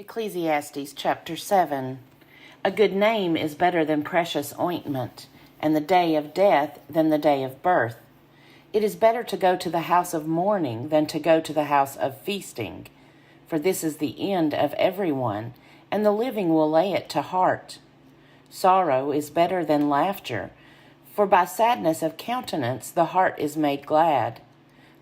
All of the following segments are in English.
Ecclesiastes chapter 7. A good name is better than precious ointment, and the day of death than the day of birth. It is better to go to the house of mourning than to go to the house of feasting, for this is the end of everyone, and the living will lay it to heart. Sorrow is better than laughter, for by sadness of countenance the heart is made glad.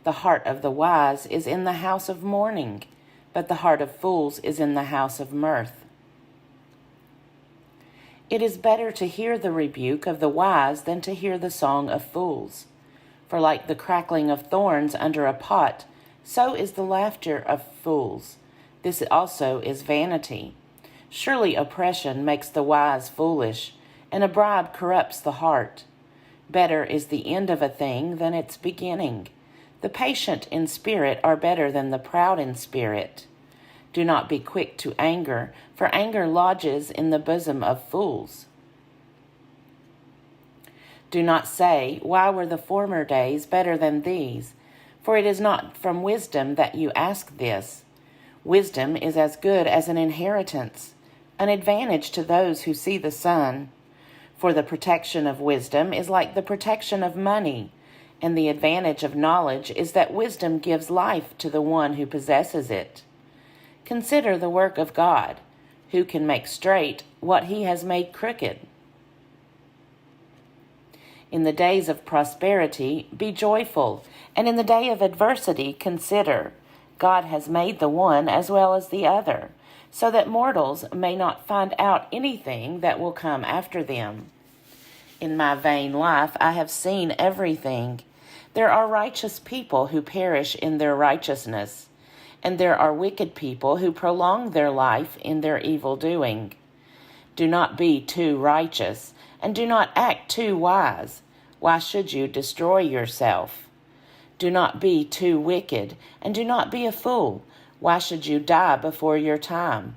The heart of the wise is in the house of mourning, but the heart of fools is in the house of mirth. It is better to hear the rebuke of the wise than to hear the song of fools. For like the crackling of thorns under a pot, so is the laughter of fools. This also is vanity. Surely oppression makes the wise foolish, and a bribe corrupts the heart. Better is the end of a thing than its beginning. The patient in spirit are better than the proud in spirit. Do not be quick to anger, for anger lodges in the bosom of fools. Do not say, "Why were the former days better than these?" For it is not from wisdom that you ask this. Wisdom is as good as an inheritance, an advantage to those who see the sun. For the protection of wisdom is like the protection of money, and the advantage of knowledge is that wisdom gives life to the one who possesses it. Consider the work of God, who can make straight what he has made crooked. In the days of prosperity, be joyful, and in the day of adversity, consider, God has made the one as well as the other, so that mortals may not find out anything that will come after them. In my vain life I have seen everything. There are righteous people who perish in their righteousness, and there are wicked people who prolong their life in their evil doing. Do not be too righteous, and do not act too wise. Why should you destroy yourself? Do not be too wicked, and do not be a fool. Why should you die before your time?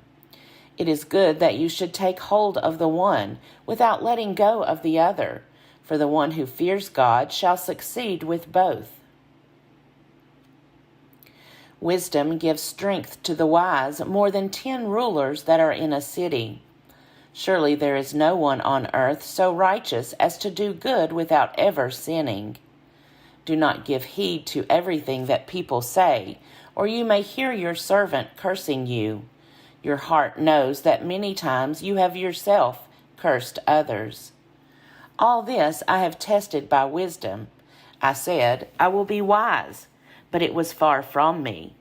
It is good that you should take hold of the one without letting go of the other, for the one who fears God shall succeed with both. Wisdom gives strength to the wise more than 10 rulers that are in a city. Surely there is no one on earth so righteous as to do good without ever sinning. Do not give heed to everything that people say, or you may hear your servant cursing you. Your heart knows that many times you have yourself cursed others. All this I have tested by wisdom. I said, I will be wise, but it was far from me.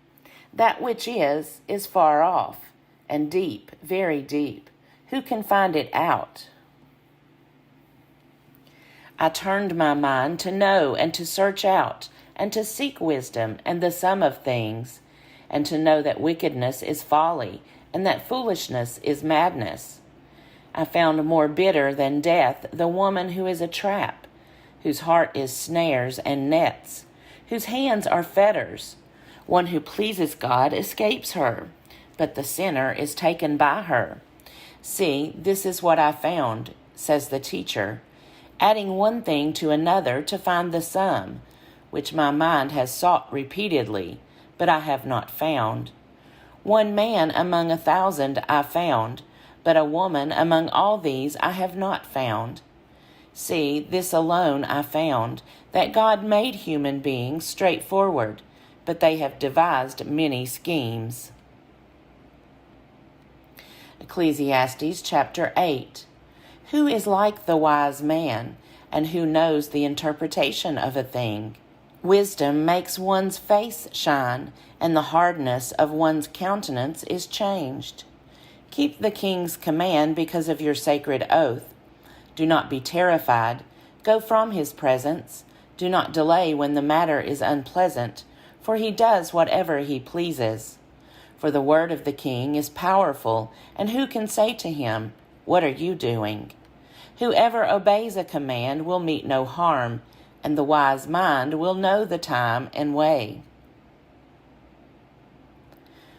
That which is far off, and deep, very deep. Who can find it out? I turned my mind to know and to search out, and to seek wisdom and the sum of things, and to know that wickedness is folly, and that foolishness is madness. I found more bitter than death the woman who is a trap, whose heart is snares and nets, whose hands are fetters. One who pleases God escapes her, but the sinner is taken by her. See, this is what I found, says the teacher, adding one thing to another to find the sum, which my mind has sought repeatedly, but I have not found. One man among 1,000 I found, but a woman among all these I have not found. See, this alone I found, that God made human beings straightforward, but they have devised many schemes. Ecclesiastes chapter 8. Who is like the wise man, and who knows the interpretation of a thing? Wisdom makes one's face shine, and the hardness of one's countenance is changed. Keep the king's command because of your sacred oath. Do not be terrified. Go from his presence. Do not delay when the matter is unpleasant, for he does whatever he pleases. For the word of the king is powerful, and who can say to him, "What are you doing?" Whoever obeys a command will meet no harm, and the wise mind will know the time and way.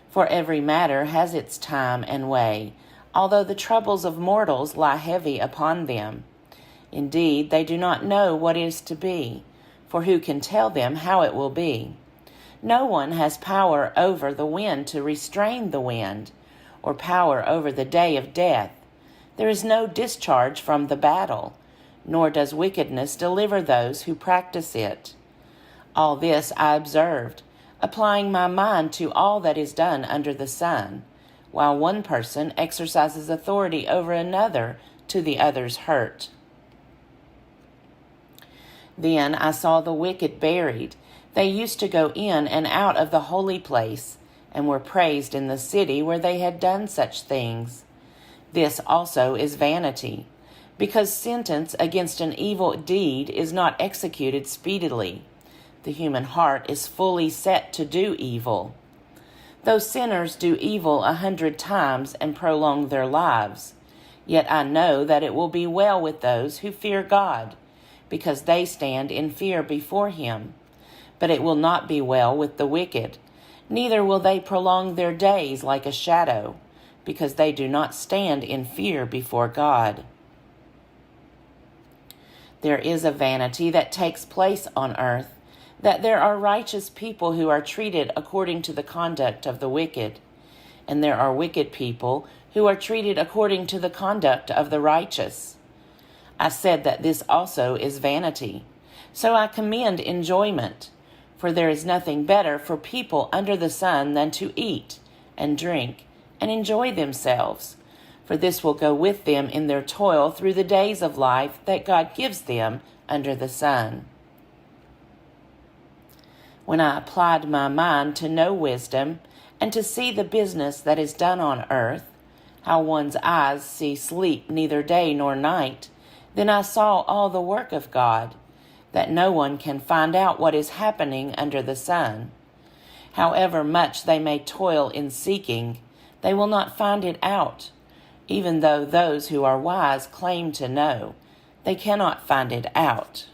For every matter has its time and way, although the troubles of mortals lie heavy upon them. Indeed, they do not know what is to be, for who can tell them how it will be? No one has power over the wind to restrain the wind, or power over the day of death. There is no discharge from the battle, nor does wickedness deliver those who practice it. All this I observed, applying my mind to all that is done under the sun, while one person exercises authority over another to the other's hurt. Then I saw the wicked buried. They used to go in and out of the holy place, and were praised in the city where they had done such things. This also is vanity, because sentence against an evil deed is not executed speedily. The human heart is fully set to do evil. Though sinners do evil 100 times and prolong their lives, yet I know that it will be well with those who fear God, because they stand in fear before him. But it will not be well with the wicked, neither will they prolong their days like a shadow, because they do not stand in fear before God. There is a vanity that takes place on earth, that there are righteous people who are treated according to the conduct of the wicked, and there are wicked people who are treated according to the conduct of the righteous. I said that this also is vanity, so I commend enjoyment, for there is nothing better for people under the sun than to eat and drink and enjoy themselves, for this will go with them in their toil through the days of life that God gives them under the sun. When I applied my mind to know wisdom and to see the business that is done on earth, how one's eyes see sleep neither day nor night, then I saw all the work of God, that no one can find out what is happening under the sun. However much they may toil in seeking, they will not find it out. Even though those who are wise claim to know, they cannot find it out.